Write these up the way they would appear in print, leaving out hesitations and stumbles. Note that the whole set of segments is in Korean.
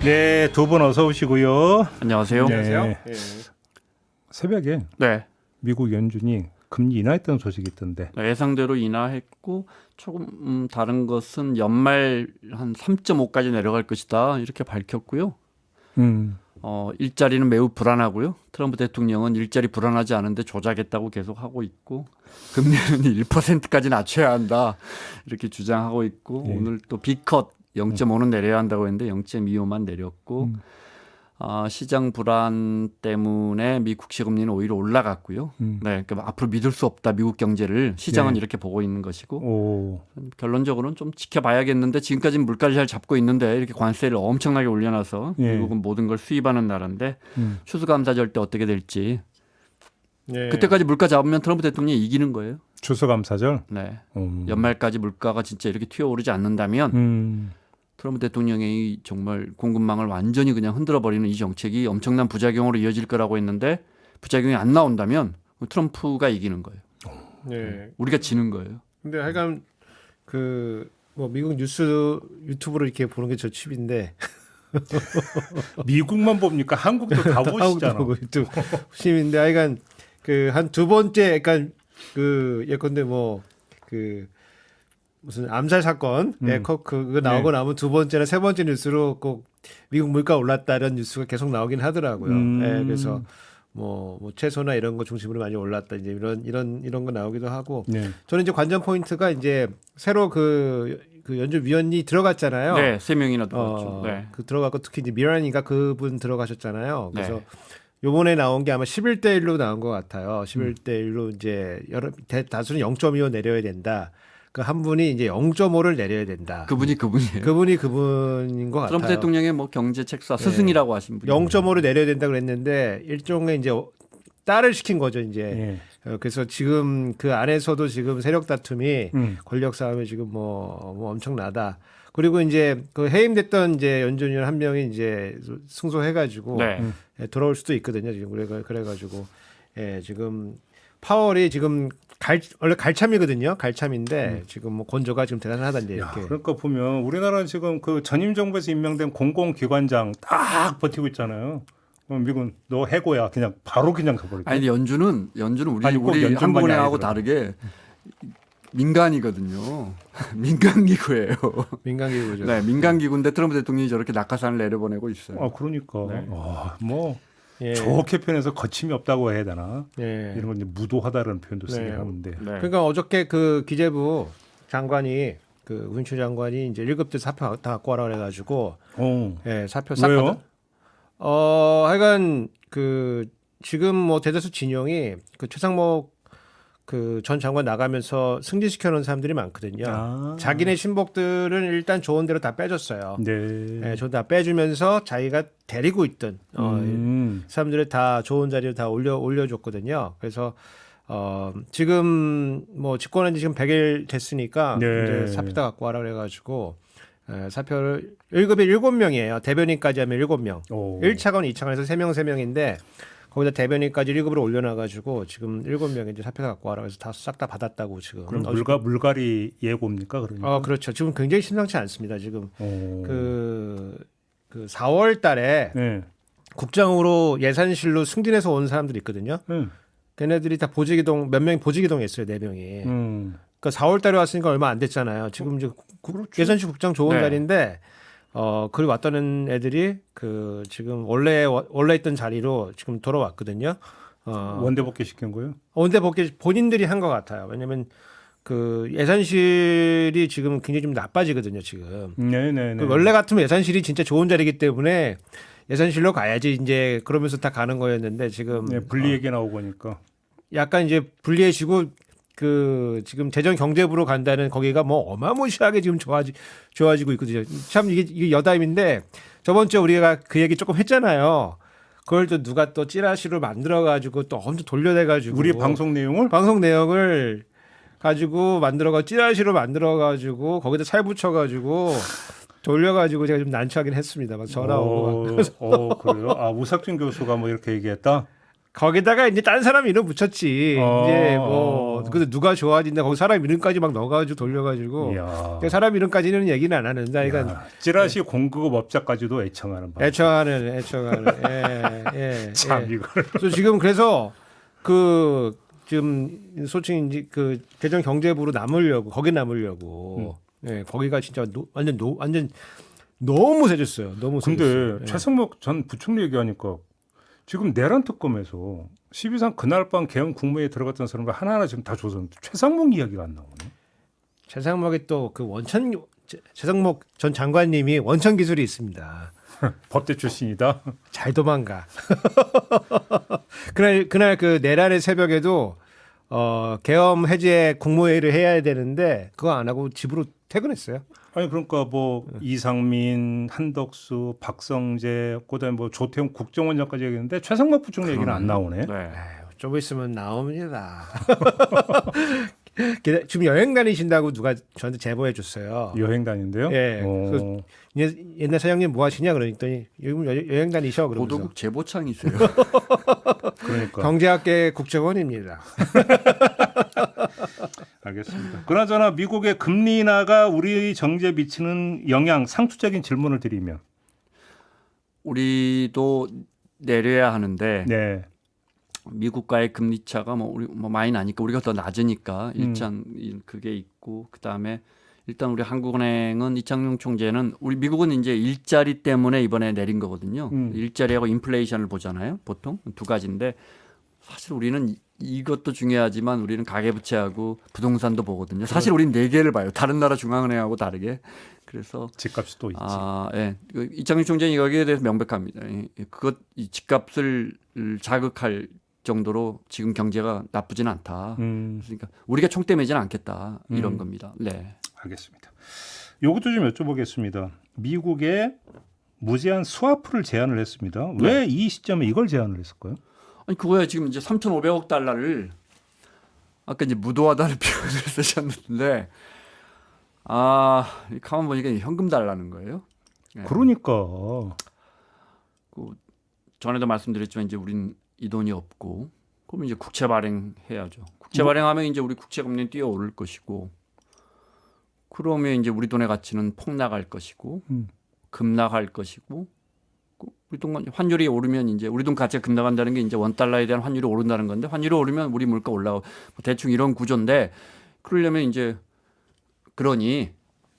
네, 두 분 어서 오시고요. 안녕하세요. 네. 안녕하세요. 새벽에 네. 미국 연준이 금리 인하했다는 소식이 있던데. 예상대로 인하했고 조금 다른 것은 연말 한 3.5까지 내려갈 것이다 이렇게 밝혔고요. 일자리는 매우 불안하고요. 트럼프 대통령은 일자리 불안하지 않은데 조작했다고 계속 하고 있고 금리는 1%까지 낮춰야 한다 이렇게 주장하고 있고 예. 오늘 또 B컷 0.5는 내려야 한다고 했는데 0.25만 내렸고 시장 불안 때문에 미국 시금리는 오히려 올라갔고요. 네, 그러니까 앞으로 믿을 수 없다 미국 경제를 시장은 네. 이렇게 보고 있는 것이고 오, 결론적으로는 좀 지켜봐야겠는데 지금까지는 물가를 잘 잡고 있는데 이렇게 관세를 엄청나게 올려놔서 예. 미국은 모든 걸 수입하는 나라인데 추수감사절 때 어떻게 될지 네. 그때까지 물가 잡으면 트럼프 대통령이 이기는 거예요. 추수감사절. 네, 연말까지 물가가 진짜 이렇게 튀어오르지 않는다면 트럼프 대통령이 정말 공급망을 완전히 그냥 흔들어 버리는 이 정책이 엄청난 부작용으로 이어질 거라고 했는데 부작용이 안 나온다면 트럼프가 이기는 거예요. 네. 우리가 지는 거예요. 근데 하여간 그 뭐 미국 뉴스 유튜브로 이렇게 보는 게 저 칩인데 미국만 봅니까? 한국도 다 보시잖아. 보고 유튜브 칩인데 하여간 그 한 두 번째 약간 그 예컨대 뭐 그 무슨 암살 사건 그거 나오고 나면 두 번째나 세 번째 뉴스로 꼭 미국 물가 올랐다는 뉴스가 계속 나오긴 하더라고요. 네, 그래서 뭐 채소나 이런 거 중심으로 많이 올랐다 이제 이런 거 나오기도 하고 네. 저는 이제 관전 포인트가 이제 새로 그 연준 위원이 들어갔잖아요. 네, 3명이나 들어왔죠. 네. 그 들어갔고 특히 이제 미란이가 그분 들어가셨잖아요. 그래서 네. 요번에 나온 게 아마 11대 1로 나온 것 같아요. 11대 1로 이제 다수는 0.25 내려야 된다. 그 한 분이 이제 0.5를 내려야 된다. 그분이 그분이에요. 그분이 그분인 것 같아요. 트럼프 대통령의 뭐 경제 책사 스승이라고 하신 분이 0.5를 내려야 된다 그랬는데 일종의 이제 딸을 시킨 거죠 이제. 예. 그래서 지금 그 안에서도 지금 세력 다툼이 권력 싸움이 지금 뭐 엄청나다. 그리고 이제 그 해임됐던 이제 연준위원 한 명이 이제 승소해가지고 네. 돌아올 수도 있거든요. 지금 그래가지고 지금 파월이 지금 원래 갈참이거든요. 갈참인데 지금 뭐 건조가 지금 대단하다 이제 야, 이렇게. 그러니까 보면 우리나라는 지금 그 전임 정부에서 임명된 공공기관장 딱 버티고 있잖아요. 미국은 너 해고야 그냥 바로 그냥 가버리고. 아니 연준은 아니, 꼭 우리 연준만이 한국은행하고 아니더라고요. 다르게 민간이거든요. 민간기구예요. 민간기구죠. 네, 민간기구인데 트럼프 대통령이 저렇게 낙하산을 내려보내고 있어요. 아 그러니까 네. 뭐 예. 좋게 표현해서 거침이 없다고 해야 되나? 예. 이런 건 이제 무도하다는 표현도 쓰긴 네. 하는데. 네. 그러니까 어저께 그 기재부 장관이 그 운輸장관이 이제 1급대 사표 다 갖고 와라 그래가지고 사표 싹 왜요? 받은. 하여간 그 지금 뭐 대다수 진영이 그 최상목 그 전 장관 나가면서 승진시켜 놓은 사람들이 많거든요. 아. 자기네 신복들은 일단 좋은 대로 다 빼줬어요. 네. 좋은 다 빼주면서 자기가 데리고 있던 사람들을 다 좋은 자리로 다 올려줬거든요. 그래서 지금 뭐 집권한 지 지금 100일 됐으니까 네. 이제 사표 다 갖고 와라 그래가지고 사표를 1급이 7명이에요. 대변인까지 하면 7명. 오. 1차관, 2차관에서 3명인데 거기다 대변인까지 1급으로 올려놔가지고 지금 7명이 이제 사표 갖고 와라 그래서 다 싹 다 받았다고 지금. 그럼 물갈이 예고입니까 그러니까? 그렇죠. 지금 굉장히 심상치 않습니다. 지금 오. 그 4월 달에 네. 국장으로 예산실로 승진해서 온 사람들이 있거든요. 걔네들이 다 보직이동 몇 명이 보직이동에 있어요. 4명이. 그러니까 4월 달에 왔으니까 얼마 안 됐잖아요. 지금 이제 예산실 국장 좋은 네. 자리인데 그리 왔던 애들이 그 지금 원래 있던 자리로 지금 돌아왔거든요. 원대 복귀 시킨 거예요? 원대 복귀 본인들이 한 것 같아요. 왜냐면 그 예산실이 지금 굉장히 좀 나빠지거든요. 지금. 네네네. 그 원래 같으면 예산실이 진짜 좋은 자리이기 때문에 예산실로 가야지 이제 그러면서 다 가는 거였는데 지금 네, 분리 얘기 나오고 보니까. 약간 이제 불리해지고 그 지금 재정경제부로 간다는 거기가 뭐 어마무시하게 지금 좋아지고 있거든요. 참 이게 여담인데 저번 주에 우리가 그 얘기 조금 했잖아요. 그걸 또 누가 또 찌라시로 만들어가지고 또 엄청 돌려내가지고 우리 방송 내용을 가지고 찌라시로 만들어가지고 거기다 살 붙여가지고 돌려가지고 제가 좀 난처하긴 했습니다. 막 전화 오고 막. 그래요? 아 우삭준 교수가 뭐 이렇게 얘기했다? 거기다가 이제 딴 사람 이름 붙였지. 이제 뭐 근데 누가 좋아진다. 거기 사람 이름까지 막 넣어가지고 돌려가지고 이야. 사람 이름까지는 얘기는 안 하는데, 그러니까 찌라시 공급 업자까지도 애청하는 방. 애청하는. 참 이걸. 그래서 지금 솔직히 이제 그 대전 경제부로 거기 남으려고. 거기가 진짜 완전 너무 세졌어요. 너무 근데 세졌어요. 최승목 전 부총리 얘기하니까 지금 내란 특검에서 12.3 그날 밤 개헌 국무회에 들어갔던 사람들 하나하나 지금 다 조사했는데 최상목 이야기가 안 나오네. 최상목이 또 그 최상목 전 장관님이 원천 기술이 있습니다. 법대 출신이다. 잘 도망가. 그날 그 내란의 새벽에도 계엄 해제 국무회의를 해야 되는데 그거 안 하고 집으로 퇴근했어요. 아니 그러니까 뭐 이상민, 한덕수, 박성재, 그다음에 뭐 조태용 국정원장까지 얘기했는데 최상목 부총리 얘기는 안 나오네. 네. 에휴, 좀 있으면 나옵니다. 지금 여행 다니신다고 누가 저한테 제보해 줬어요. 여행 다닌대요. 예. 그래서 옛날 사장님 뭐 하시냐 그러더니 요즘 여행 다니셔 그러면서. 고도국 제보창이세요. 그러니까. 경제학계 국정원입니다. 알겠습니다. 그나저나 미국의 금리 인하가 우리 정치에 미치는 영향, 상투적인 질문을 드리면. 우리도 내려야 하는데 네. 미국과의 금리 차가 우리 많이 나니까 우리가 더 낮으니까 일단 그게 있고, 그다음에 일단 우리 한국은행은 이창용 총재는 우리 미국은 이제 일자리 때문에 이번에 내린 거거든요. 일자리하고 인플레이션을 보잖아요. 보통 두 가지인데 사실 우리는 이것도 중요하지만 우리는 가계부채하고 부동산도 보거든요. 사실 우리는 네 개를 봐요. 다른 나라 중앙은행하고 다르게. 그래서 집값이 또 있지. 예. 이창용 총재는 여기에 대해서 명백합니다. 이 집값을 자극할 정도로 지금 경제가 나쁘지는 않다. 그러니까 우리가 총대 매지는 않겠다. 이런 겁니다. 네. 알겠습니다. 이것도 좀 여쭤보겠습니다. 미국에 무제한 스와프를 제안을 했습니다. 왜 이 시점에 이걸 제안을 했을까요? 아니 그거야 지금 이제 3,500억 달러를 아까 이제 무도하다는 표현을 쓰셨는데 가만 보니까 현금 달라는 거예요. 네. 그러니까. 전에도 말씀드렸지만 이제 우린 이 돈이 없고 그러면 이제 국채 발행해야죠. 국채 발행하면 이제 우리 국채 금리는 뛰어오를 것이고 그러면 이제 우리 돈의 가치는 폭락할 것이고 급락할 것이고 우리 돈 환율이 오르면 이제 우리 돈 가치가 급락한다는 게 이제 원달러에 대한 환율이 오른다는 건데 환율이 오르면 우리 물가 올라가고 대충 이런 구조인데 그러려면 이제 그러니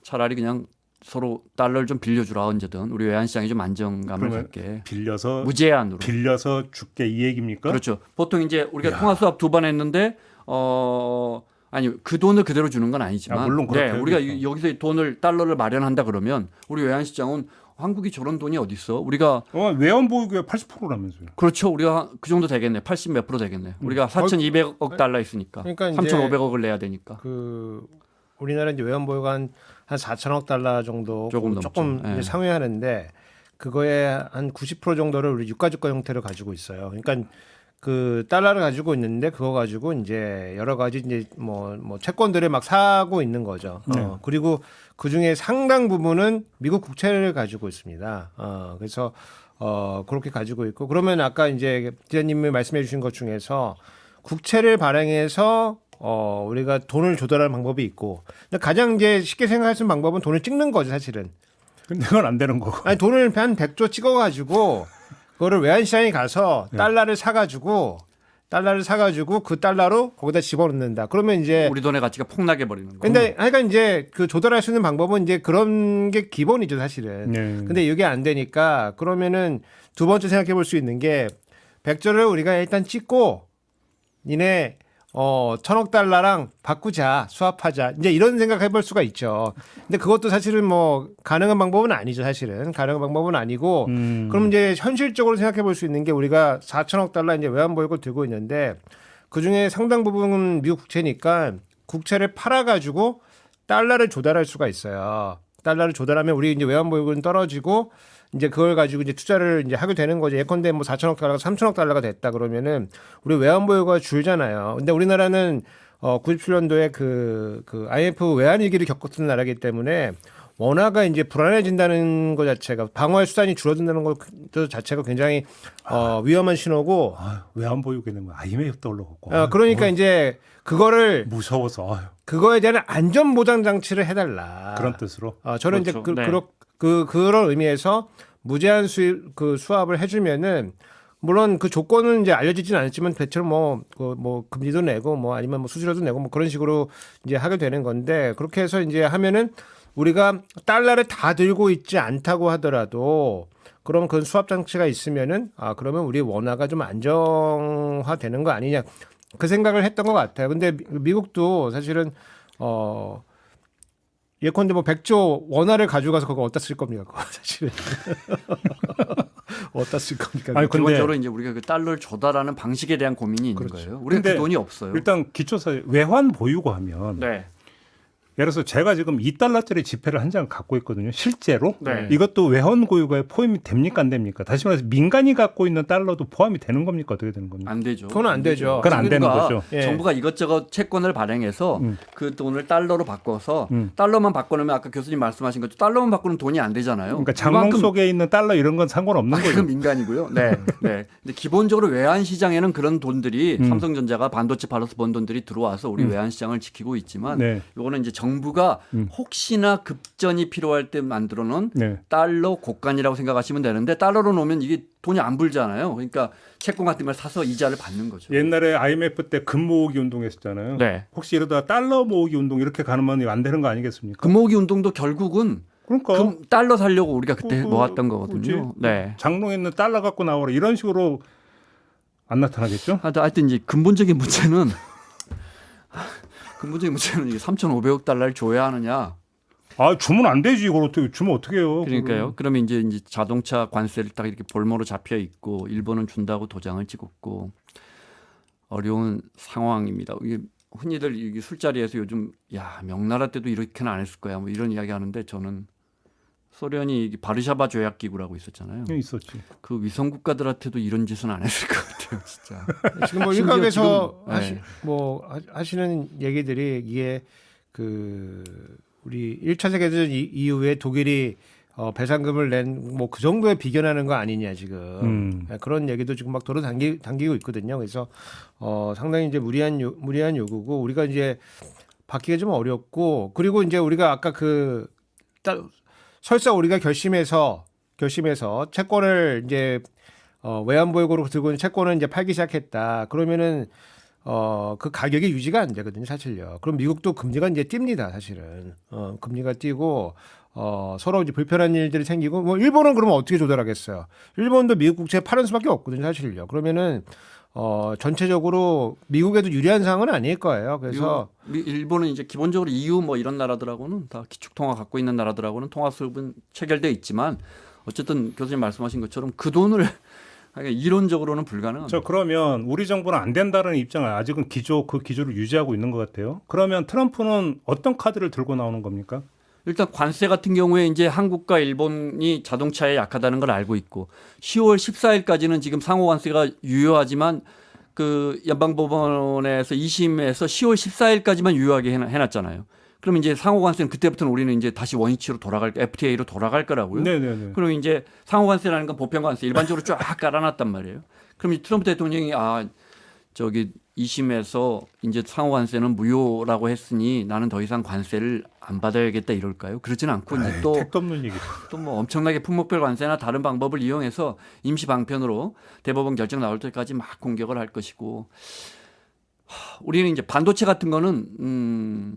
차라리 그냥 서로 달러를 좀 빌려주라 언제든 우리 외환시장이 좀 안정감을 갖게 무제한으로 빌려서 줄게 이 얘기입니까? 그렇죠. 보통 이제 우리가 통화 수합 2번 했는데 아니 그 돈을 그대로 주는 건 아니지만 물론 그렇게 우리가 여기서 돈을 달러를 마련한다 그러면 우리 외환시장은 한국이 저런 돈이 어디 있어? 우리가 외환 보유고의 80%라면서요. 그렇죠. 우리가 그 정도 되겠네. 80 몇 프로 되겠네. 우리가 4,200억 달러 있으니까. 그러니까 3,500억을 내야 되니까. 우리나라 이제 외환 보유가 한 4천억 달러 정도 조금 이제 상회하는데 그거에 한 90% 정도를 우리 유가주가 형태로 가지고 있어요. 그러니까 그 달러를 가지고 있는데 그거 가지고 이제 여러 가지 이제 뭐 채권들을 막 사고 있는 거죠. 그리고 그 중에 상당 부분은 미국 국채를 가지고 있습니다. 그래서 그렇게 가지고 있고 그러면 아까 이제 기자님이 말씀해 주신 것 중에서 국채를 발행해서 우리가 돈을 조달하는 방법이 있고 가장 이제 쉽게 생각할 수 있는 방법은 돈을 찍는 거죠, 사실은. 근데 그건 안 되는 거고. 아니 돈을 한 100조 찍어 가지고 그거를 외환시장에 가서 달러를 사 가지고 그 달러로 거기다 집어넣는다. 그러면 이제 우리 돈의 가치가 폭락해 버리는 거예요. 근데 하여간 이제 그 조달할 수 있는 방법은 이제 그런 게 기본이죠, 사실은. 근데 이게 안 되니까 그러면은 두 번째 생각해 볼 수 있는 게 100조를 우리가 일단 찍고 니네 1,000억 달러랑 바꾸자, 수합하자. 이제 이런 생각 해볼 수가 있죠. 근데 그것도 사실은 뭐 가능한 방법은 아니죠, 사실은. 가능한 방법은 아니고. 그럼 이제 현실적으로 생각해 볼 수 있는 게 우리가 4,000억 달러 이제 외환보유고를 들고 있는데 그 중에 상당 부분은 미국 국채니까 국채를 팔아가지고 달러를 조달할 수가 있어요. 달러를 조달하면 우리 이제 외환보유고는 떨어지고 이제 그걸 가지고 이제 투자를 이제 하게 되는 거죠. 예컨대 뭐 4천억 달러가 3천억 달러가 됐다 그러면은 우리 외환보유고가 줄잖아요. 근데 우리나라는 97년도에 그 IMF 외환위기를 겪었던 나라이기 때문에 원화가 이제 불안해진다는 것 자체가 방어의 수단이 줄어든다는 것 자체가 굉장히 위험한 신호고. 왜 안 보이게 되면 IMF 떠올라고. 그러니까 이제 그거를 무서워서 그거에 대한 안전 보장 장치를 해달라. 그런 뜻으로. 저는 그렇죠. 이제 네. 그런 의미에서 무제한 수합을 해주면은 물론 그 조건은 이제 알려지진 않았지만 대체로 뭐 금리도 내고 뭐 아니면 뭐 수수료도 내고 뭐 그런 식으로 이제 하게 되는 건데 그렇게 해서 이제 하면은 우리가 달러를 다 들고 있지 않다고 하더라도 그럼 그 수합 장치가 있으면은 그러면 우리 원화가 좀 안정화되는 거 아니냐 그 생각을 했던 것 같아요. 근데 미국도 사실은 예컨대 뭐 100조 원화를 가져가서 그거 어디다 쓸 겁니까? 그거 사실은 어디다 쓸 겁니까? 아니, 근데 기본적으로 이제 우리가 그 달러를 조달하는 방식에 대한 고민이 있는 그렇죠. 거예요. 우리가 그 근데 돈이 없어요. 일단 기초사 외환 보유고 하면 네. 예를 들어서 제가 지금 2달러짜리 지폐를 한 장 갖고 있거든요. 실제로. 네. 이것도 외환 보유고에 포함이 됩니까 안 됩니까? 다시 말해서 민간이 갖고 있는 달러도 포함이 되는 겁니까? 어떻게 되는 겁니까? 안 되죠. 그건 안 되죠. 그건 안 되는 정부가 거죠. 예. 정부가 이것저것 채권을 발행해서 그 돈을 달러로 바꿔서 달러만 바꿔놓으면 아까 교수님 말씀하신 것처럼 달러만 바꾸는 돈이 안 되잖아요. 그러니까 장롱 그만큼 속에 있는 달러 이런 건 상관없는 그건 거죠. 민간이고요. 네, 네. 근데 기본적으로 외환 시장에는 그런 돈들이 삼성전자가 반도체 팔아서 번 돈들이 들어와서 우리 외환 시장을 지키고 있지만, 네. 이거는 이제 정부가 혹시나 급전이 필요할 때 만들어놓은 네. 달러 곡간이라고 생각하시면 되는데 달러로 놓으면 이게 돈이 안 불잖아요. 그러니까 채권 같은 걸 사서 이자를 받는 거죠. 옛날에 IMF 때 금 모으기 운동했었잖아요. 네. 혹시 이러다 달러 모으기 운동 이렇게 가면 안 되는 거 아니겠습니까? 금모으기 운동도 결국은 그러니까 달러 살려고 우리가 그때 모았던 거거든요. 그렇지. 네. 장롱에 있는 달러 갖고 나오라 이런 식으로 안 나타나겠죠? 하여튼 이제 근본적인 문제는 이게 3,500억 달러를 줘야 하느냐. 주면 안 되지. 이걸 어떻게 주면 어떻게 해요? 그러니까요. 그러면 이제 자동차 관세를 딱 이렇게 볼모로 잡혀 있고 일본은 준다고 도장을 찍었고 어려운 상황입니다. 이게 흔히들 이게 술자리에서 요즘 명나라 때도 이렇게는 안 했을 거야. 뭐 이런 이야기 하는데 저는 소련이 바르샤바 조약 기구라고 있었잖아요. 있었지. 그 위성 국가들한테도 이런 짓은 안 했을 것 같아요, 진짜. 지금 뭐 심지어 일각에서 지금, 하시는 얘기들이 이게 우리 1차 세계대전 이후에 독일이 배상금을 낸 뭐 그 정도에 비견하는 거 아니냐 지금 그런 얘기도 지금 막 당기고 있거든요. 그래서 상당히 이제 무리한 요구고 우리가 이제 받기가 좀 어렵고 그리고 이제 우리가 아까 설사 우리가 결심해서 채권을 이제 외환 보유고로 들고 있는 채권을 이제 팔기 시작했다. 그러면은 그 가격이 유지가 안 되거든요, 사실요. 그럼 미국도 금리가 이제 뜁니다, 사실은. 금리가 뛰고 서로 이제 불편한 일들이 생기고 뭐 일본은 그러면 어떻게 조달하겠어요? 일본도 미국 국채 파는 수밖에 없거든요, 사실요. 그러면은 전체적으로 미국에도 유리한 상황은 아닐 거예요. 그래서 일본은 이제 기본적으로 EU 뭐 이런 나라들하고는 다 기축통화 갖고 있는 나라들하고는 통화 수업은 체결돼 있지만 어쨌든 교수님 말씀하신 것처럼 그 돈을 이론적으로는 불가능합니다. 그러면 우리 정부는 안 된다는 입장을 아직은 그 기조를 유지하고 있는 것 같아요. 그러면 트럼프는 어떤 카드를 들고 나오는 겁니까? 일단 관세 같은 경우에 이제 한국과 일본이 자동차에 약하다는 걸 알고 있고 10월 14일까지는 지금 상호 관세가 유효하지만 그 연방법원에서 2심에서 10월 14일까지만 유효하게 해놨잖아요. 그럼 이제 상호 관세는 그때부터는 우리는 이제 다시 원위치로 FTA로 돌아갈 거라고요. 네네네. 그럼 이제 상호 관세라는 건 보편 관세 일반적으로 쫙 깔아놨단 말이에요. 그럼 트럼프 대통령이 2심에서 이제 상호 관세는 무효라고 했으니 나는 더 이상 관세를 안 받아야겠다 이럴까요? 그러지는 않고 이제 택도 없는 얘기. 또 뭐 엄청나게 품목별 관세나 다른 방법을 이용해서 임시 방편으로 대법원 결정 나올 때까지 막 공격을 할 것이고 우리는 이제 반도체 같은 거는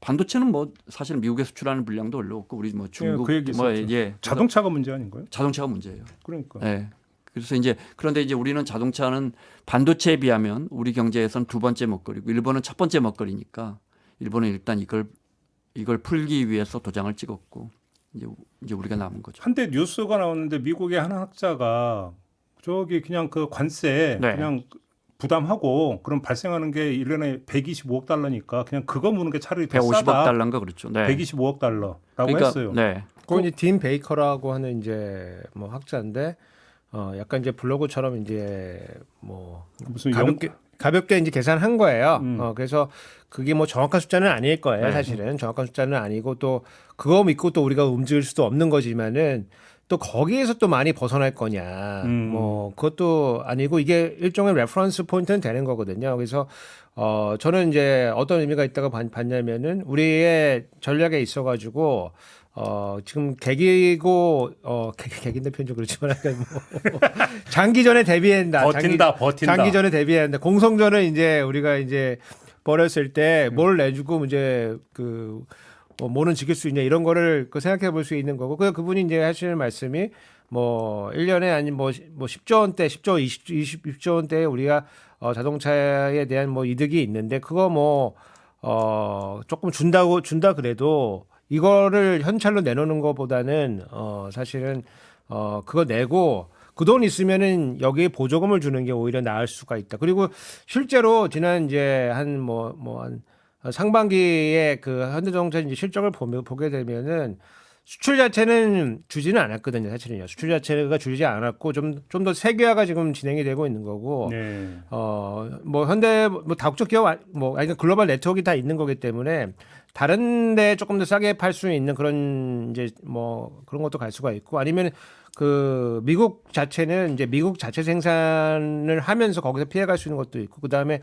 반도체는 뭐 사실 미국에 수출하는 물량도 별로 없고 우리 뭐 중국 그 얘기 있었죠. 자동차가 문제 아닌가요? 자동차가 문제예요. 그러니까. 네. 그래서 그런데 이제 우리는 자동차는 반도체에 비하면 우리 경제에서는 두 번째 먹거리고 일본은 첫 번째 먹거리니까 일본은 일단 이걸 풀기 위해서 도장을 찍었고 이제 우리가 남은 거죠. 한때 뉴스가 나왔는데 미국의 한 학자가 그냥 그 관세 그냥 부담하고 그럼 발생하는 게 1년에 125억 달러니까 그냥 그거 무는 게 차라리 더 150억 싸다. 달러인가 그렇죠. 네. 125억 달러라고 그러니까, 했어요. 네. 그건 이제 딘 베이커라고 하는 이제 뭐 학자인데 약간 이제 블로그처럼 이제 뭐 무슨 가볍게 가볍게 이제 계산한 거예요. 그래서 그게 뭐 정확한 숫자는 아닐 거예요. 사실은 정확한 숫자는 아니고 또 그거 믿고 또 우리가 움직일 수도 없는 거지만은 또 거기에서 또 많이 벗어날 거냐. 뭐 그것도 아니고 이게 일종의 레퍼런스 포인트는 되는 거거든요. 그래서 저는 이제 어떤 의미가 있다고 봤냐면은 우리의 전략에 있어가지고 지금 개기인데 표현 좀 그렇지만 약간 뭐 장기전에 대비한다. 버틴다. 장기전에 대비한다. 공성전을 이제 우리가 이제 벌였을 때 뭘 내주고 이제 뭐는 지킬 수 있냐 이런 거를 생각해 볼 수 있는 거고 그분이 이제 하시는 말씀이 뭐 1년에 아니면 뭐 10조 원대, 10조, 20조 원대에 우리가 자동차에 대한 뭐 이득이 있는데 그거 뭐 조금 준다 그래도 이거를 현찰로 내놓는 것보다는 사실은 그거 내고 그 돈 있으면은 여기에 보조금을 주는 게 오히려 나을 수가 있다. 그리고 실제로 지난 이제 한 상반기에 그 현대자동차 이제 실적을 보게 되면은 수출 자체는 주지는 않았거든요. 사실은요. 수출 자체가 줄이지 않았고 좀 더 세계화가 지금 진행이 되고 있는 거고. 네. 뭐 현대 뭐 다국적 기업 아니 글로벌 네트워크가 다 있는 거기 때문에 다른데 조금 더 싸게 팔 수 있는 그런 이제 뭐 그런 것도 갈 수가 있고 아니면 그 미국 자체는 이제 미국 자체 생산을 하면서 거기서 피해갈 수 있는 것도 있고 그다음에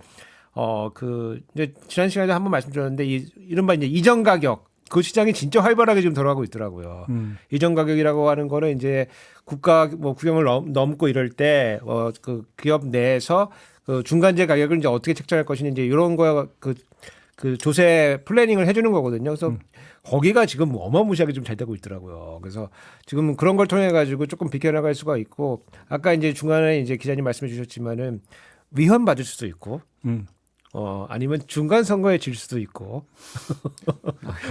이제 지난 시간에 한번 말씀드렸는데 이른바 이제 이전 가격 그 시장이 진짜 활발하게 지금 돌아가고 있더라고요. 이전 가격이라고 하는 거는 이제 국가 뭐 국영을 넘고 이럴 때 그 기업 내에서 그 중간재 가격을 이제 어떻게 책정할 것이냐 이제 이런 거 그 조세 플래닝을 해주는 거거든요. 그래서 거기가 지금 어마무시하게 좀 잘 되고 있더라고요. 그래서 지금 그런 걸 통해 가지고 조금 비켜나갈 수가 있고 아까 이제 중간에 이제 기자님 말씀해 주셨지만은 위헌 받을 수도 있고. 아니면 중간 선거에 질 수도 있고.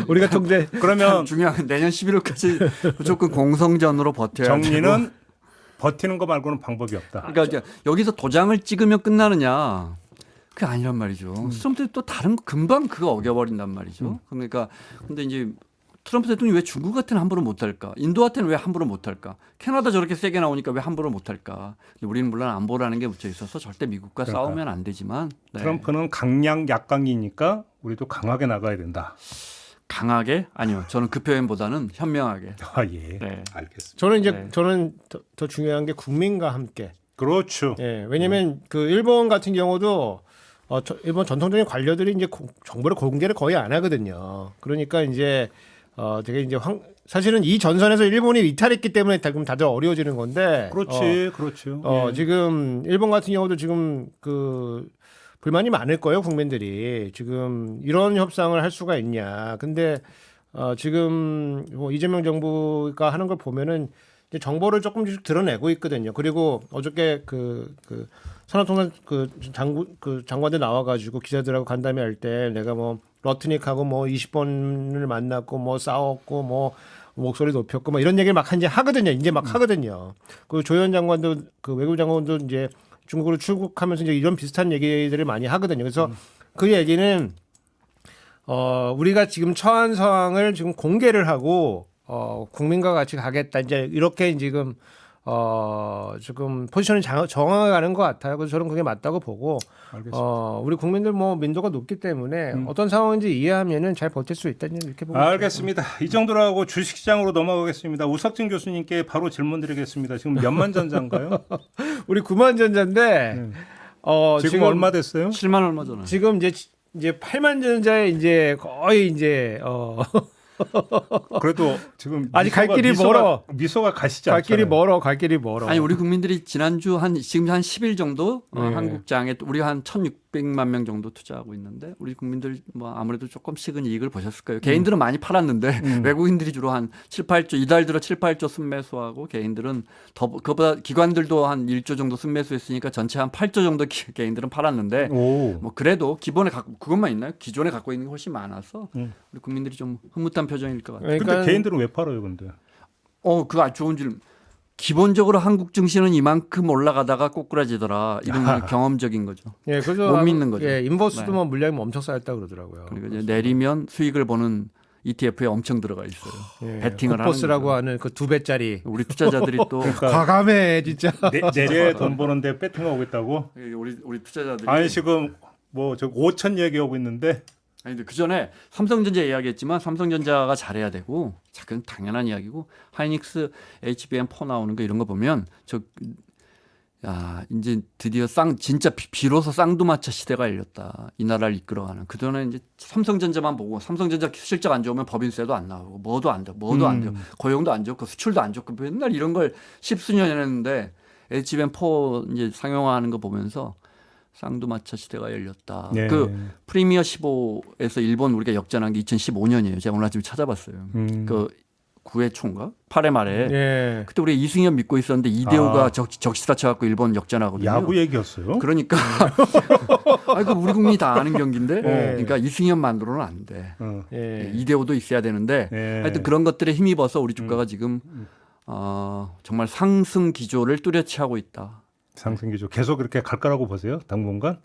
우리가 통제 그러면 중요한 내년 11월까지 무조건 공성전으로 버텨야 정리는 버티는 거 말고는 방법이 없다. 그러니까 이제 여기서 도장을 찍으면 끝나느냐? 그게 아니란 말이죠. 트럼프 또 다른 금방 그거 어겨버린단 말이죠. 그러니까 근데 이제 트럼프 대통령이 왜 중국 같은 함부로 못할까? 인도한테는 왜 함부로 못할까? 캐나다 저렇게 세게 나오니까 왜 함부로 못할까? 우리는 물론 안보라는 게 묻혀 있어서 절대 미국과 싸우면 안 되지만 네. 트럼프는 강약 약강이니까 우리도 강하게 나가야 된다. 강하게? 아니요. 저는 그 표현보다는 현명하게. 아 예. 네. 알겠습니다. 저는 이제 저는 더 중요한 게 국민과 함께. 그렇죠. 예. 왜냐면 그 일본 같은 경우도 일본 전통적인 관료들이 이제 정보를 공개를 거의 안 하거든요. 그러니까 이제 되게 이제 사실은 이 전선에서 일본이 이탈했기 때문에 지금 다들 어려워지는 건데. 그렇지, 그렇죠. 예. 지금 일본 같은 경우도 지금 그 불만이 많을 거예요, 국민들이. 지금 이런 협상을 할 수가 있냐. 근데 지금 뭐 이재명 정부가 하는 걸 보면은 이제 정보를 조금씩 드러내고 있거든요. 그리고 어저께 산업통상 장관들 나와가지고 기자들하고 간담회 할 때 내가 뭐 러트닉하고 뭐 20번을 만났고 뭐 싸웠고 뭐 목소리 높였고 뭐 이런 얘기를 막 이제 하거든요. 이제 막 하거든요. 그 조현 장관도 그 외교부 장관도 이제 중국으로 출국하면서 이제 이런 비슷한 얘기들을 많이 하거든요. 그래서 그 얘기는 우리가 지금 처한 상황을 지금 공개를 하고 국민과 같이 가겠다. 이제 이렇게 지금 포지션을 정해가는 것 같아요. 그래서 저는 그게 맞다고 보고, 우리 국민들 뭐 민도가 높기 때문에 어떤 상황인지 이해하면은 잘 버틸 수 있다 이렇게 보고. 알겠습니다. 이 정도로 하고 주식시장으로 넘어가겠습니다. 우석진 교수님께 바로 질문드리겠습니다. 지금 몇만 전자인가요? 우리 9만 전자인데 지금 얼마 됐어요? 7만 얼마 전에. 지금 이제 8만 전자에 이제 거의 이제 그래도 지금 아직 갈 길이 멀어. 미소가 가시지 갈 않잖아요. 길이 멀어. 아니 우리 국민들이 지난주 지금 한 10일 정도 한국장에 우리가 한 1,600만 명 정도 투자하고 있는데 우리 국민들 뭐 아무래도 조금씩은 이익을 보셨을 거예요. 개인들은 많이 팔았는데 외국인들이 주로 한 7, 8조 이달 들어 7, 8조 순매수하고 개인들은 그보다 기관들도 한 1조 정도 순매수했으니까 전체 한 8조 정도 개인들은 팔았는데 뭐 그래도 기본에 그것만 있나요? 기존에 갖고 있는 게 훨씬 많아서 우리 국민들이 좀 흐뭇한 표정일 것 같아요. 근데 개인들은 왜 팔아요, 근데? 그거 아주 좋은 질문. 기본적으로 한국 증시는 이만큼 올라가다가 꼬꾸라지더라. 이런 경험적인 거죠. 예, 그래서 못 믿는 거죠. 예, 인버스도 뭐 물량이 엄청 쌓였다 그러더라고요. 그리고 이제 내리면 수익을 보는 ETF에 엄청 들어가 있어요. 예, 베팅을 하는 굿보스라고 거죠. 하는 그 2배짜리 우리 투자자들이 또 그러니까 과감해 진짜. 내재 돈 버는데 배팅하고 있다고? 우리 투자자들이 아니 지금 뭐 저 5천 얘기하고 있는데 아니 근데 그 전에 삼성전자 이야기했지만 삼성전자가 잘해야 되고 자 그건 당연한 이야기고 하이닉스 HBM4 나오는 거 이런 거 보면 이제 드디어 진짜 비로소 쌍두마차 시대가 열렸다. 이 나라를 이끌어가는. 그전에 이제 삼성전자만 보고 삼성전자 실적 안 좋으면 법인세도 안 나오고 뭐도 안 돼. 고용도 안 좋고 수출도 안 좋고 맨날 이런 걸 십수년 했는데 HBM4 이제 상용화하는 거 보면서 쌍두마차 시대가 열렸다. 네. 그 프리미어 15에서 일본 우리가 역전한 게 2015년이에요. 제가 오늘 아침에 찾아봤어요. 그 9회 초인가? 8회 말에. 예. 그때 우리 이승엽 믿고 있었는데 이대호가 적시타 쳐갖고 일본 역전하거든요. 야구 얘기였어요? 그러니까 그 우리 국민이 다 아는 경기인데 그러니까 이승엽만으로는 안 돼. 예. 이대호도 있어야 되는데 하여튼 그런 것들에 힘입어서 우리 주가가 지금 정말 상승 기조를 뚜렷이 하고 있다. 상승 기조 계속 그렇게 갈 거라고 보세요? 당분간?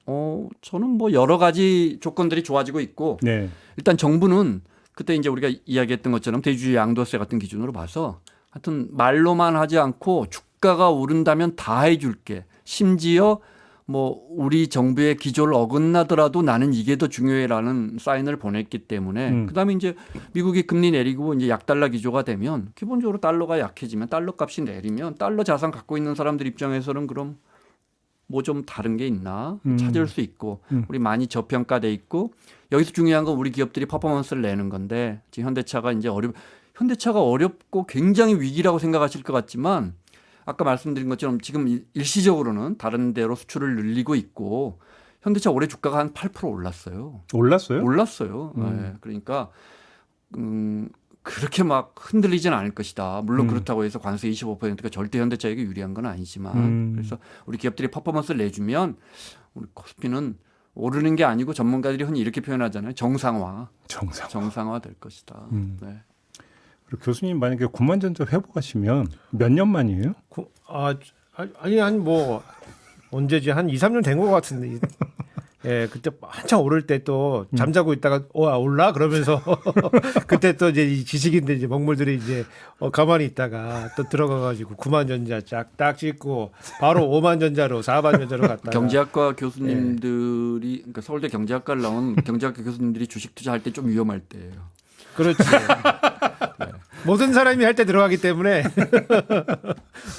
저는 뭐 여러 가지 조건들이 좋아지고 있고 네. 일단 정부는 그때 이제 우리가 이야기했던 것처럼 대주주의 양도세 같은 기준으로 봐서 하여튼 말로만 하지 않고 주가가 오른다면 다 해줄게. 심지어 뭐 우리 정부의 기조를 어긋나더라도 나는 이게 더 중요해라는 사인을 보냈기 때문에 그다음에 이제 미국이 금리 내리고 이제 약달러 기조가 되면 기본적으로 달러가 약해지면 달러 값이 내리면 달러 자산 갖고 있는 사람들 입장에서는 그럼 뭐 좀 다른 게 있나 찾을 수 있고 우리 많이 저평가돼 있고 여기서 중요한 건 우리 기업들이 퍼포먼스를 내는 건데 지금 현대차가 어렵고 굉장히 위기라고 생각하실 것 같지만 아까 말씀드린 것처럼 지금 일시적으로는 다른 데로 수출을 늘리고 있고 현대차 올해 주가가 한 8% 올랐어요. 올랐어요? 올랐어요. 네. 그러니까 그렇게 막 흔들리진 않을 것이다. 물론 그렇다고 해서 관세 25%가 절대 현대차에게 유리한 건 아니지만 그래서 우리 기업들이 퍼포먼스를 내주면 우리 코스피는 오르는 게 아니고 전문가들이 흔히 이렇게 표현하잖아요. 정상화 될 것이다. 네. 그리고 교수님 만약에 구만전자 회복하시면 몇 년 만이에요? 아니 한 뭐 언제지 한 2, 3년 된 것 같은데. 예, 그때 한참 오를 때 또 잠자고 있다가 올라 그러면서 그때 또 이제 지식인들 이제 먹물들이 이제 가만히 있다가 또 들어가가지고 9만 전자 딱 찍고 바로 5만 전자로 4만 전자로 갔다가 경제학과 교수님들이 그러니까 서울대 경제학과를 나온 경제학과 교수님들이 주식 투자할 때 좀 위험할 때예요. 그렇지. 네. 모든 사람이 할 때 들어가기 때문에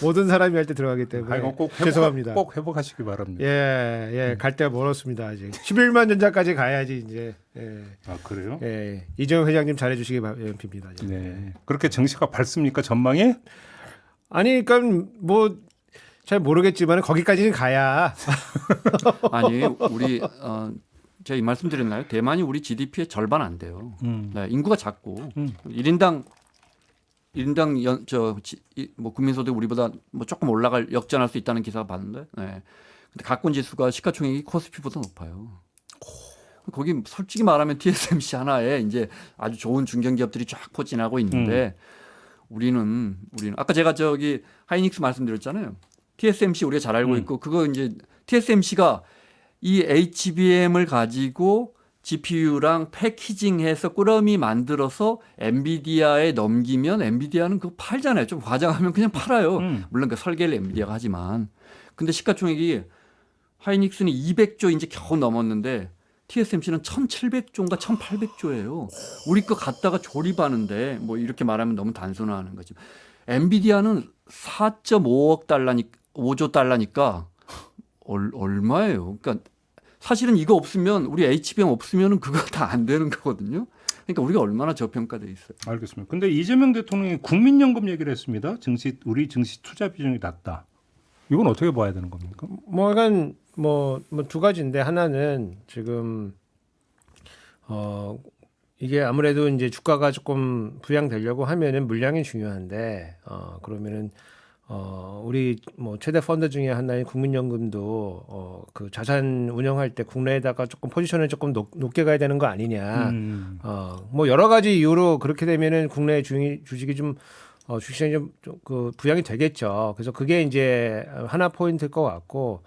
모든 사람이 할 때 들어가기 때문에 죄송합니다. 꼭 회복하시기 바랍니다. 예, 갈 데가 멀었습니다 아직. 11만 전자까지 가야지 이제. 예. 그래요? 예, 이정현 회장님 잘해주시기 빕니다. 네. 그렇게 정시가 밝습니까 전망이? 아니, 그러니까 뭐 잘 모르겠지만 거기까지는 가야. 아니 우리 제가 이 말씀 드렸나요? 대만이 우리 GDP의 절반 안 돼요. 네, 인구가 작고 1인당 뭐 국민소득 우리보다 뭐 조금 역전할 수 있다는 기사가 봤는데, 네. 근데 가꾼 지수가 시가총액이 코스피보다 높아요. 거기 솔직히 말하면 TSMC 하나에 이제 아주 좋은 중견기업들이 쫙 포진하고 있는데 우리는 아까 제가 하이닉스 말씀드렸잖아요. TSMC 우리가 잘 알고 있고 그거 이제 TSMC가 이 HBM을 가지고 GPU랑 패키징해서 꾸러미 만들어서 엔비디아에 넘기면 엔비디아는 그거 팔잖아요. 좀 과장하면 그냥 팔아요. 물론 그 설계를 엔비디아가 하지만. 근데 시가총액이 하이닉스는 200조 이제 겨우 넘었는데 TSMC는 1,700조인가 1,800조예요. 우리 거 갖다가 조립하는데 뭐 이렇게 말하면 너무 단순화하는 거죠. 엔비디아는 5조 달러니까 얼마예요? 그러니까 사실은 이거 없으면 우리 HBM 없으면 그거 다 안 되는 거거든요. 그러니까 우리가 얼마나 저평가돼 있어요. 알겠습니다. 근데 이재명 대통령이 국민연금 얘기를 했습니다. 우리 증시 투자 비중이 낮다. 이건 어떻게 봐야 되는 겁니까? 뭐 약간 뭐 두 가지인데 하나는 지금 이게 아무래도 이제 주가가 조금 부양되려고 하면은 물량이 중요한데 그러면은 우리 뭐 최대 펀드 중에 하나인 국민연금도 그 자산 운영할 때 국내에다가 조금 포지션을 조금 높게 가야 되는 거 아니냐. 뭐 여러 가지 이유로 그렇게 되면은 국내 주식이 좀 주식시장이 좀 그 부양이 되겠죠. 그래서 그게 이제 하나 포인트일 것 같고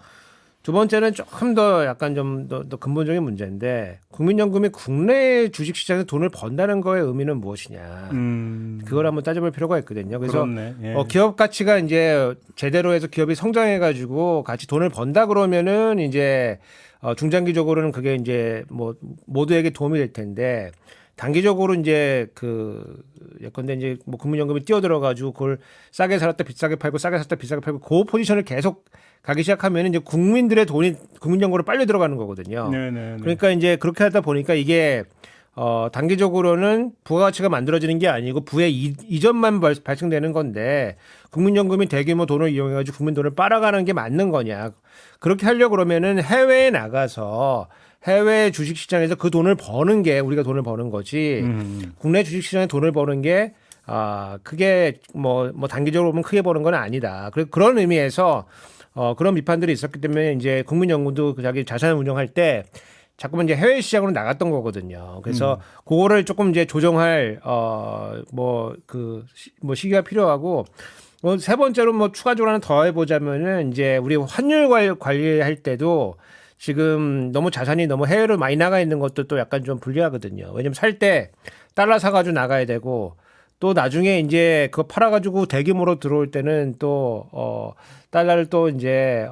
두 번째는 조금 더 약간 좀 더 근본적인 문제인데 국민연금이 국내 주식시장에 돈을 번다는 거의 의미는 무엇이냐. 그걸 한번 따져볼 필요가 있거든요. 그래서 예. 기업 가치가 이제 제대로 해서 기업이 성장해가지고 같이 돈을 번다 그러면은 이제 중장기적으로는 그게 이제 뭐 모두에게 도움이 될 텐데 단기적으로 이제 예컨대 이제 뭐 국민연금이 뛰어들어가지고 그걸 싸게 살았다 비싸게 팔고 싸게 샀다 비싸게 팔고 그 포지션을 계속 가기 시작하면 이제 국민들의 돈이 국민연금으로 빨려 들어가는 거거든요. 네네. 그러니까 이제 그렇게 하다 보니까 이게 단기적으로는 부가가치가 만들어지는 게 아니고 부의 이전만 발생되는 건데 국민연금이 대규모 돈을 이용해가지고 국민 돈을 빨아가는 게 맞는 거냐. 그렇게 하려고 그러면은 해외에 나가서 해외 주식시장에서 그 돈을 버는 게 우리가 돈을 버는 거지 국내 주식시장에 돈을 버는 게 그게 뭐 단기적으로 보면 크게 버는 건 아니다. 그런 의미에서 그런 비판들이 있었기 때문에 이제 국민연금도 자기 자산 운용할 때 자꾸만 이제 해외 시장으로 나갔던 거거든요. 그래서 그거를 조금 이제 조정할 시기가 필요하고 세 번째로 뭐 추가적으로 하나 더 해보자면은 이제 우리 환율 관리할 때도 지금 너무 자산이 너무 해외로 많이 나가 있는 것도 또 약간 좀 불리하거든요. 왜냐면 살 때 달러 사가지고 나가야 되고 또 나중에 이제 그거 팔아가지고 대규모로 들어올 때는 또 달러를 또 이제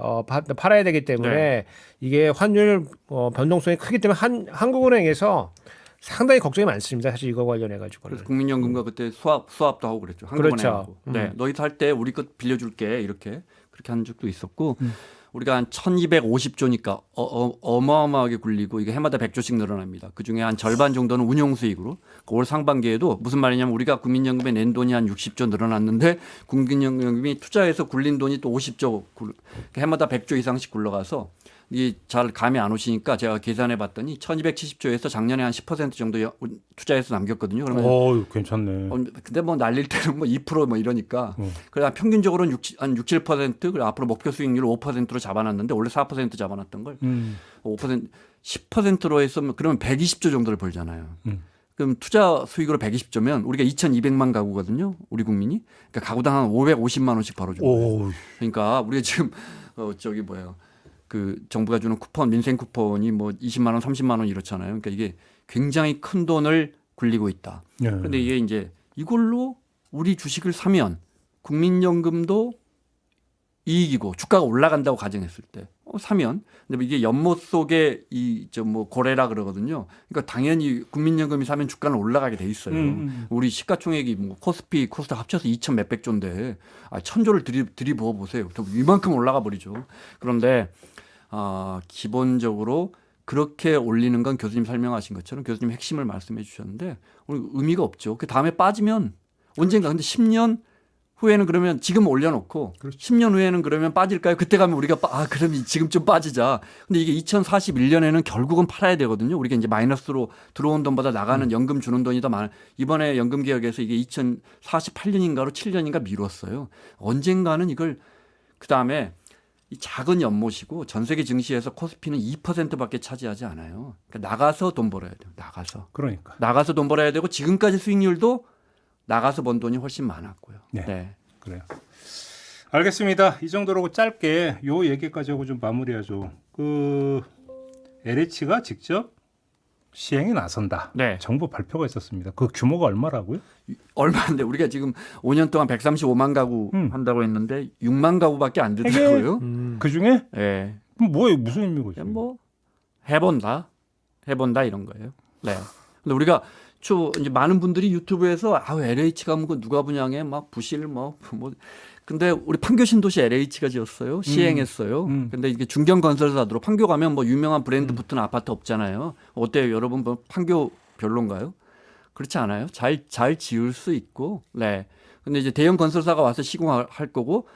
팔아야 되기 때문에 네. 이게 환율 변동성이 크기 때문에 한국은행에서 상당히 걱정이 많습니다. 사실 이거 관련해 가지고. 그래서 국민연금과 그때 수합도 하고 그랬죠. 한국은행하고. 그렇죠. 네, 너희 살 때 우리 것 빌려줄게 이렇게 그렇게 한 적도 있었고. 우리가 한 1,250조니까 어마어마하게 굴리고 이게 해마다 100조씩 늘어납니다. 그중에 한 절반 정도는 운용 수익으로 올 상반기에도 무슨 말이냐면 우리가 국민연금에 낸 돈이 한 60조 늘어났는데 국민연금이 투자해서 굴린 돈이 또 50조 해마다 100조 이상씩 굴러가서 이게 잘 감이 안 오시니까 제가 계산해 봤더니 1,270조에서 작년에 한 10% 정도 투자해서 남겼거든요. 그러면 괜찮네. 근데 뭐 날릴 때는 뭐 2% 뭐 이러니까 그래 평균적으로는 한 6, 7% 그리고 앞으로 목표 수익률을 5%로 잡아놨는데 원래 4% 잡아놨던 걸 5% 10%로 했으면 그러면 120조 정도를 벌잖아요. 그럼 투자 수익으로 120조면 우리가 2,200만 가구거든요. 우리 국민이. 그러니까 가구당 한 550만 원씩 벌어주는 거예요. 그러니까 우리가 지금 그 정부가 주는 쿠폰, 민생 쿠폰이 뭐 20만 원, 30만 원 이렇잖아요. 그러니까 이게 굉장히 큰 돈을 굴리고 있다. 그런데 이게 이제 이걸로 우리 주식을 사면 국민연금도 이익이고 주가가 올라간다고 가정했을 때 사면 근데 이게 연못 속에 고래라 그러거든요. 그러니까 당연히 국민연금이 사면 주가는 올라가게 돼 있어요. 우리 시가총액이 뭐 코스피, 코스닥 합쳐서 2천 몇백 조인데 1,000조를 들이부어 보세요. 이만큼 올라가 버리죠. 그런데 기본적으로 그렇게 올리는 건 교수님 설명하신 것처럼 교수님 핵심을 말씀해 주셨는데 의미가 없죠. 그 다음에 빠지면 언젠가 근데 10년 후에는 그러면 지금 올려놓고 그렇죠. 10년 후에는 그러면 빠질까요? 그때 가면 우리가 그럼 지금 좀 빠지자. 근데 이게 2041년에는 결국은 팔아야 되거든요. 우리가 이제 마이너스로 들어온 돈보다 나가는 연금 주는 돈이 더 많아. 이번에 연금 개혁에서 이게 2048년인가로 7년인가 미뤘어요. 언젠가는 이걸 그다음에 이 작은 연못이고 전 세계 증시에서 코스피는 2%밖에 차지하지 않아요. 그러니까 나가서 돈 벌어야 돼요. 나가서 돈 벌어야 되고 지금까지 수익률도 나가서 번 돈이 훨씬 많았고요. 네. 그래요. 알겠습니다. 이 정도로 짧게 요 얘기까지 하고 좀 마무리하죠. LH가 직접 시행에 나선다. 네. 정부 발표가 있었습니다. 그 규모가 얼마라고요? 얼마인데 우리가 지금 5년 동안 135만 가구 한다고 했는데 6만 가구밖에 안 되더라고요. 그 중에? 네. 뭐예요? 무슨 의미가 있어요? 뭐 해본다 이런 거예요. 네. 근데 우리가 이제 많은 분들이 유튜브에서 LH가 뭐 누가 분양해 막 부실 뭐 근데 우리 판교 신도시 LH가 지었어요. 시행했어요. 근데 이게 중견 건설사들로 판교 가면 뭐 유명한 브랜드 붙은 아파트 없잖아요. 어때요, 여러분? 뭐 판교 별론가요? 그렇지 않아요? 잘 지을 수 있고, 네. 근데 이제 대형 건설사가 와서 시공할 거고,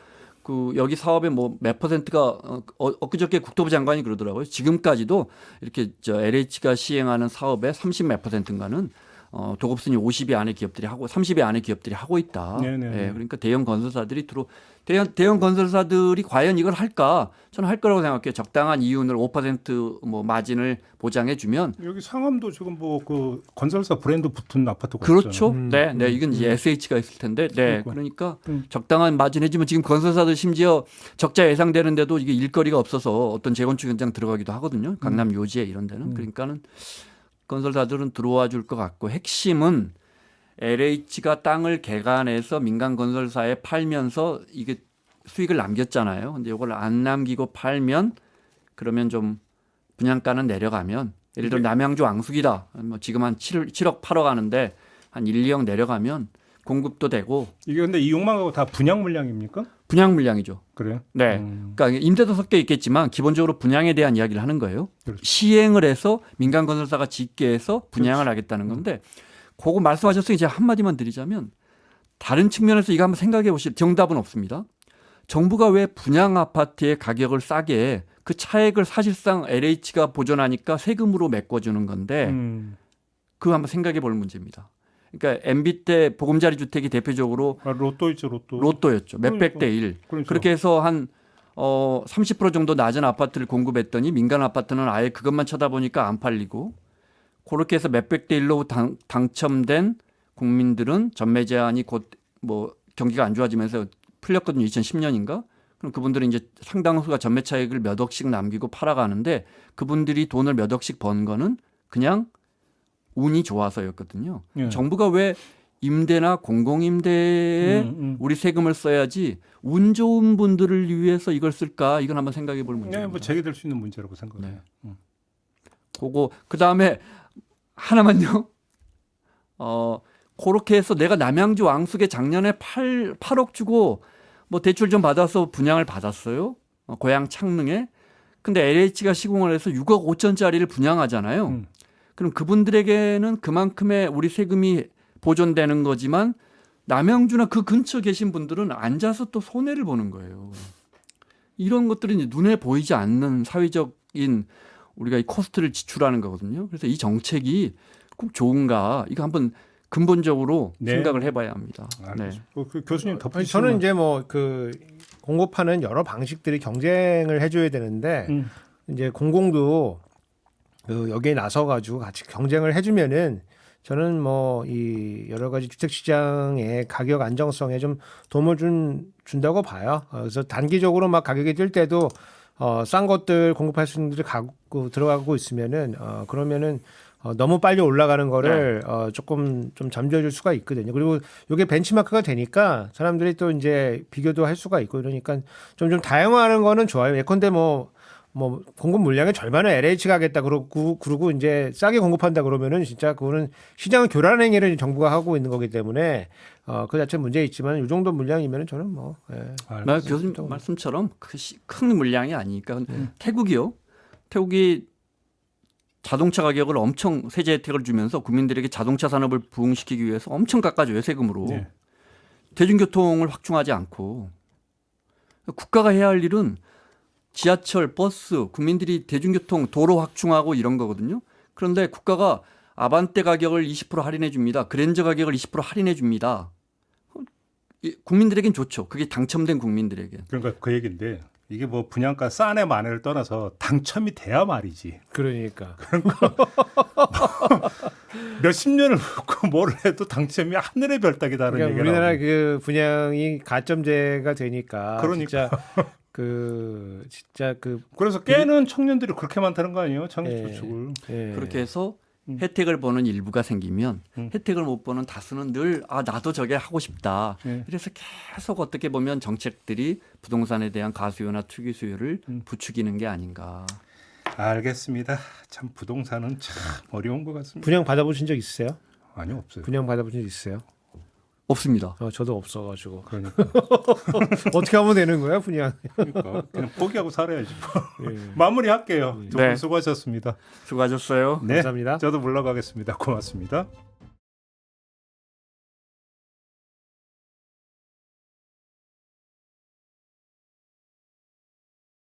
여기 사업의 뭐 몇 %가 엊그저께 국토부 장관이 그러더라고요. 지금까지도 이렇게 LH가 시행하는 사업의 30몇 %인가는 도급 순위 50위 안에 기업들이 하고 30위 안에 기업들이 하고 있다. 네네. 그러니까 대형 건설사들이 대형 건설사들이 과연 이걸 할까? 저는 할 거라고 생각해요. 적당한 이윤을 5% 마진을 보장해 주면 여기 상암도 지금 뭐 그 건설사 브랜드 붙은 아파트가 그렇죠. 있잖아요. 네, 이건 이제 SH가 있을 텐데, 네, 그러니까. 그러니까 적당한 마진 해주면 지금 건설사들 심지어 적자 예상되는데도 이게 일거리가 없어서 어떤 재건축 현장 들어가기도 하거든요. 강남 요지에 이런 데는. 그러니까는 건설사들은 들어와 줄 것 같고 핵심은 LH가 땅을 개간해서 민간 건설사에 팔면서 이게 수익을 남겼잖아요. 근데 이걸 안 남기고 팔면 그러면 좀 분양가는 내려가면 예를 들어 남양주 앙숙이다. 뭐 지금 한 7억 8억 하는데 한 1, 2억 내려가면 공급도 되고 이게 근데 이 6만가구 다 분양 물량입니까? 분양 물량이죠. 그래요? 네. 그러니까 임대도 섞여 있겠지만 기본적으로 분양에 대한 이야기를 하는 거예요. 그렇죠. 시행을 해서 민간 건설사가 짓게 해서 분양을 하겠다는 건데 그거 말씀하셨으니 제가 한마디만 드리자면 다른 측면에서 이거 한번 생각해 보실 정답은 없습니다. 정부가 왜 분양 아파트의 가격을 싸게 해? 그 차액을 사실상 LH가 보존하니까 세금으로 메꿔주는 건데 그거 한번 생각해 볼 문제입니다. 그러니까 MB 때 보금자리 주택이 대표적으로 로또 있죠, 로또. 로또였죠. 몇백 대 1. 그러니까. 그렇게 해서 한 30% 정도 낮은 아파트를 공급했더니 민간 아파트는 아예 그것만 쳐다보니까 안 팔리고 그렇게 해서 몇백 대 1로 당첨된 국민들은 전매 제한이 곧 뭐 경기가 안 좋아지면서 풀렸거든요. 2010년인가? 그럼 그분들은 이제 상당수가 전매 차익을 몇 억씩 남기고 팔아가는데 그분들이 돈을 몇 억씩 번 거는 그냥 운이 좋아서였거든요. 예. 정부가 왜 임대나 공공임대에 우리 세금을 써야지 운 좋은 분들을 위해서 이걸 쓸까? 이건 한번 생각해 볼 문제입니다. 네, 뭐 제기될 수 있는 문제라고 생각해요. 그거 그다음에 하나만요. 그렇게 해서 내가 남양주 앙숙에 작년에 8억 주고 뭐 대출 좀 받아서 분양을 받았어요. 고향 창릉에. 근데 LH가 시공을 해서 6억 5천짜리를 분양하잖아요. 그럼 그분들에게는 그만큼의 우리 세금이 보존되는 거지만 남양주나 그 근처 계신 분들은 앉아서 또 손해를 보는 거예요. 이런 것들은 이제 눈에 보이지 않는 사회적인 우리가 이 코스트를 지출하는 거거든요. 그래서 이 정책이 꼭 좋은가 이거 한번 근본적으로 네. 생각을 해봐야 합니다. 네. 그 교수님 덧붙이시면 저는 이제 뭐 그 공급하는 여러 방식들이 경쟁을 해줘야 되는데 이제 공공도 그 여기에 나서 가지고 같이 경쟁을 해주면은 저는 뭐 이 여러 가지 주택 시장의 가격 안정성에 좀 도움을 준다고 봐요. 그래서 단기적으로 막 가격이 뛸 때도 싼 것들 공급할 수 있는 분들이 가고 들어가고 있으면은 그러면은 너무 빨리 올라가는 거를 조금 좀 잠재워줄 수가 있거든요. 그리고 이게 벤치마크가 되니까 사람들이 또 이제 비교도 할 수가 있고 이러니까 좀 다양화하는 거는 좋아요. 예컨대 뭐 공급 물량의 절반을 LH가 하겠다 그러고 이제 싸게 공급한다 그러면은 진짜 그거는 시장 교란 행위를 정부가 하고 있는 거기 때문에 그 자체 문제 있지만 이 정도 물량이면은 저는 뭐 교수님 말씀처럼 큰 물량이 아니니까 태국이 자동차 가격을 엄청 세제 혜택을 주면서 국민들에게 자동차 산업을 부흥시키기 위해서 엄청 깎아줘요 세금으로. 네. 대중교통을 확충하지 않고 국가가 해야 할 일은 지하철, 버스, 국민들이 대중교통, 도로 확충하고 이런 거거든요. 그런데 국가가 아반떼 가격을 20% 할인해 줍니다. 그랜저 가격을 20% 할인해 줍니다. 국민들에겐 좋죠. 그게 당첨된 국민들에게. 그러니까 그 얘기인데 이게 뭐 분양가 싸네 마네를 떠나서 당첨이 돼야 말이지. 그러니까 몇십 년을 묵고 뭐를 해도 당첨이 하늘의 별따기다는 그러니까 얘기를 우리나라 하고. 그 분양이 가점제가 되니까 그러니까. 진짜 그래서 깨는 청년들이 그렇게 많다는 거 아니에요? 예. 창조축을. 그렇게 해서 혜택을 보는 일부가 생기면 혜택을 못 보는 다수는 늘 나도 저게 하고 싶다. 그래서 계속 어떻게 보면 정책들이 부동산에 대한 가수요나 투기 수요를 부추기는 게 아닌가. 알겠습니다. 참 부동산은 참 어려운 것 같습니다. 분양 받아보신 적 있으세요? 아니요, 없어요. 분양 받아보신 적 있어요? 없습니다. 저도 없어가지고 그러니까 어떻게 하면 되는 거야 분양? 그냥 포기하고 살아야지. 예. 마무리할게요. 두 분 네. 수고하셨습니다. 수고하셨어요. 네, 감사합니다. 저도 물러가겠습니다. 고맙습니다.